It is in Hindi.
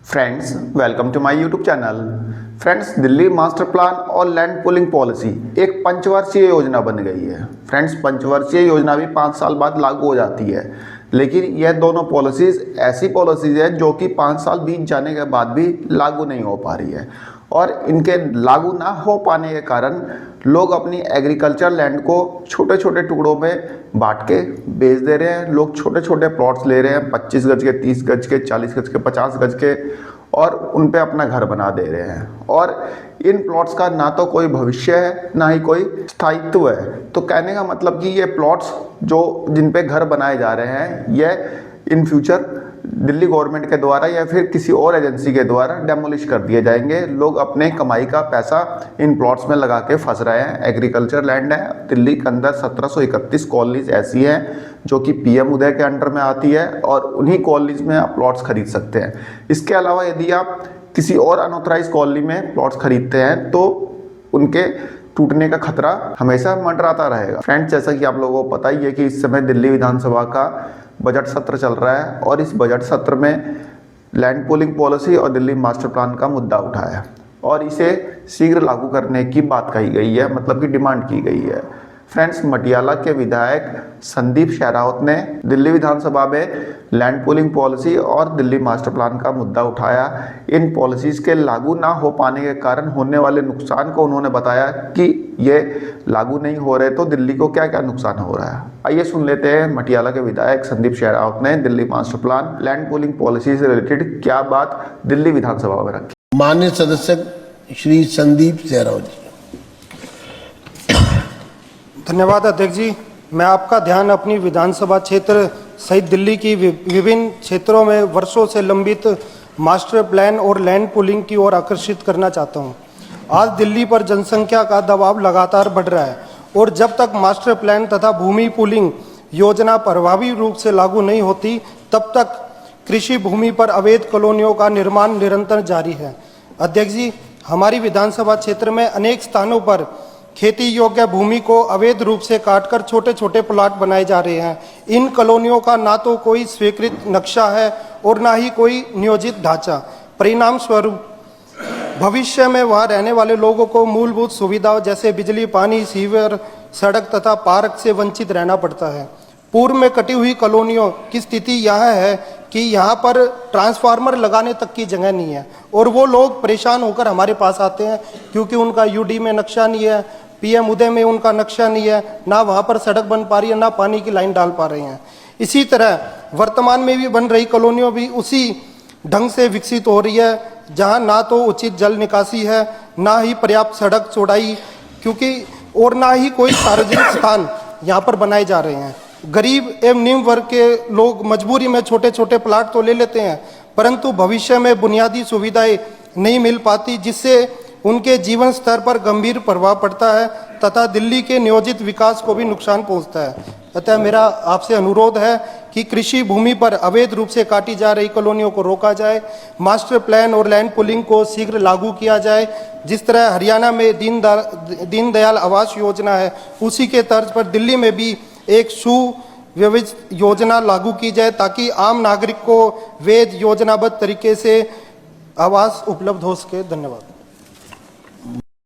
Friends, welcome to my YouTube channel. Friends, Delhi master plan और लैंड पूलिंग पॉलिसी एक पंचवर्षीय योजना बन गई है। फ्रेंड्स, पंचवर्षीय योजना भी 5 साल बाद लागू हो जाती है, लेकिन यह दोनों पॉलिसीज़ ऐसी पॉलिसीज़ हैं जो कि 5 साल बीत जाने के बाद भी लागू नहीं हो पा रही है। और इनके लागू ना हो पाने के कारण लोग अपनी एग्रीकल्चर लैंड को छोटे छोटे टुकड़ों में बांट के बेच दे रहे हैं। लोग छोटे छोटे प्लॉट्स ले रहे हैं, 25 गज के, 30 गज के, 40 गज के, 50 गज के, और उन पे अपना घर बना दे रहे हैं। और इन प्लॉट्स का ना तो कोई भविष्य है, ना ही कोई स्थायित्व है। तो कहने का मतलब कि ये प्लॉट्स जो जिन पे घर बनाए जा रहे हैं, यह इन फ्यूचर दिल्ली गवर्नमेंट के द्वारा या फिर किसी और एजेंसी के द्वारा डेमोलिश कर दिए जाएंगे। लोग अपने कमाई का पैसा इन प्लॉट्स में लगा के फंस रहे हैं। एग्रीकल्चर लैंड है। दिल्ली के अंदर 1731 कॉलोनीज ऐसी हैं जो कि पीएम उदय के अंडर में आती है, और उन्हीं कॉलोनीज में आप प्लॉट्स खरीद सकते हैं। इसके अलावा यदि आप किसी और अनऑथराइज कॉलोनी में प्लॉट्स खरीदते हैं तो उनके टूटने का खतरा हमेशा मंडराता रहेगा। फ्रेंड्स, जैसा कि आप लोगों को पता ही है कि इस समय दिल्ली विधानसभा का बजट सत्र चल रहा है, और इस बजट सत्र में लैंड पूलिंग पॉलिसी और दिल्ली मास्टर प्लान का मुद्दा उठा है, और इसे शीघ्र लागू करने की बात कही गई है, मतलब कि डिमांड की गई है। फ्रेंड्स, मटियाला के विधायक संदीप शेरावत ने दिल्ली विधानसभा में लैंड पूलिंग पॉलिसी और दिल्ली मास्टर प्लान का मुद्दा उठाया। इन पॉलिसीज़ के लागू ना हो पाने के कारण होने वाले नुकसान को उन्होंने बताया कि ये लागू नहीं हो रहे तो दिल्ली को क्या क्या नुकसान हो रहा है। आइए सुन लेते हैं मटियाला के विधायक संदीप शेरावत ने Delhi master plan land pooling policy से रिलेटेड क्या बात दिल्ली विधानसभा में रखी। माननीय सदस्य श्री संदीप शेरावत जी। धन्यवाद अध्यक्ष जी। मैं आपका ध्यान अपनी विधानसभा क्षेत्र सहित दिल्ली की विभिन्न क्षेत्रों में वर्षों से लंबित मास्टर प्लान और लैंड पूलिंग की ओर आकर्षित करना चाहता हूं। आज दिल्ली पर जनसंख्या का दबाव लगातार बढ़ रहा है, और जब तक मास्टर प्लान तथा भूमि पूलिंग योजना प्रभावी रूप से लागू नहीं होती, तब तक कृषि भूमि पर अवैध कॉलोनियों का निर्माण निरंतर जारी है। अध्यक्ष जी, हमारी विधानसभा क्षेत्र में अनेक स्थानों पर खेती योग्य भूमि को अवैध रूप से काटकर छोटे छोटे प्लाट बनाए जा रहे हैं। इन कॉलोनियों का ना तो कोई स्वीकृत नक्शा है और ना ही कोई नियोजित ढांचा। परिणाम स्वरूप भविष्य में वहां रहने वाले लोगों को मूलभूत सुविधाओं जैसे बिजली, पानी, सीवर, सड़क तथा पार्क से वंचित रहना पड़ता है। पूर्व में कटी हुई कॉलोनियों की स्थिति यह है कि यहाँ पर ट्रांसफार्मर लगाने तक की जगह नहीं है, और वो लोग परेशान होकर हमारे पास आते हैं क्योंकि उनका यूडी में नक्शा नहीं है, पीएम उदय में उनका नक्शा नहीं है, ना वहाँ पर सड़क बन पा रही है, ना पानी की लाइन डाल पा रहे हैं। इसी तरह वर्तमान में भी बन रही कॉलोनियों भी उसी ढंग से विकसित हो रही है, जहाँ ना तो उचित जल निकासी है, ना ही पर्याप्त सड़क चौड़ाई, और ना ही कोई सार्वजनिक स्थान यहाँ पर बनाए जा रहे हैं। गरीब एवं निम्न वर्ग के लोग मजबूरी में छोटे छोटे प्लाट तो ले लेते हैं, परंतु भविष्य में बुनियादी सुविधाएं नहीं मिल पाती, जिससे उनके जीवन स्तर पर गंभीर प्रभाव पड़ता है तथा दिल्ली के नियोजित विकास को भी नुकसान पहुंचता है। अतः मेरा आपसे अनुरोध है कि कृषि भूमि पर अवैध रूप से काटी जा रही कॉलोनियों को रोका जाए, मास्टर प्लान और लैंड पूलिंग को शीघ्र लागू किया जाए। जिस तरह हरियाणा में दीनदयाल आवास योजना है, उसी के तर्ज पर दिल्ली में भी एक सुव्यवस्थित योजना लागू की जाए, ताकि आम नागरिक को वैध योजनाबद्ध तरीके से आवास उपलब्ध हो सके। धन्यवाद।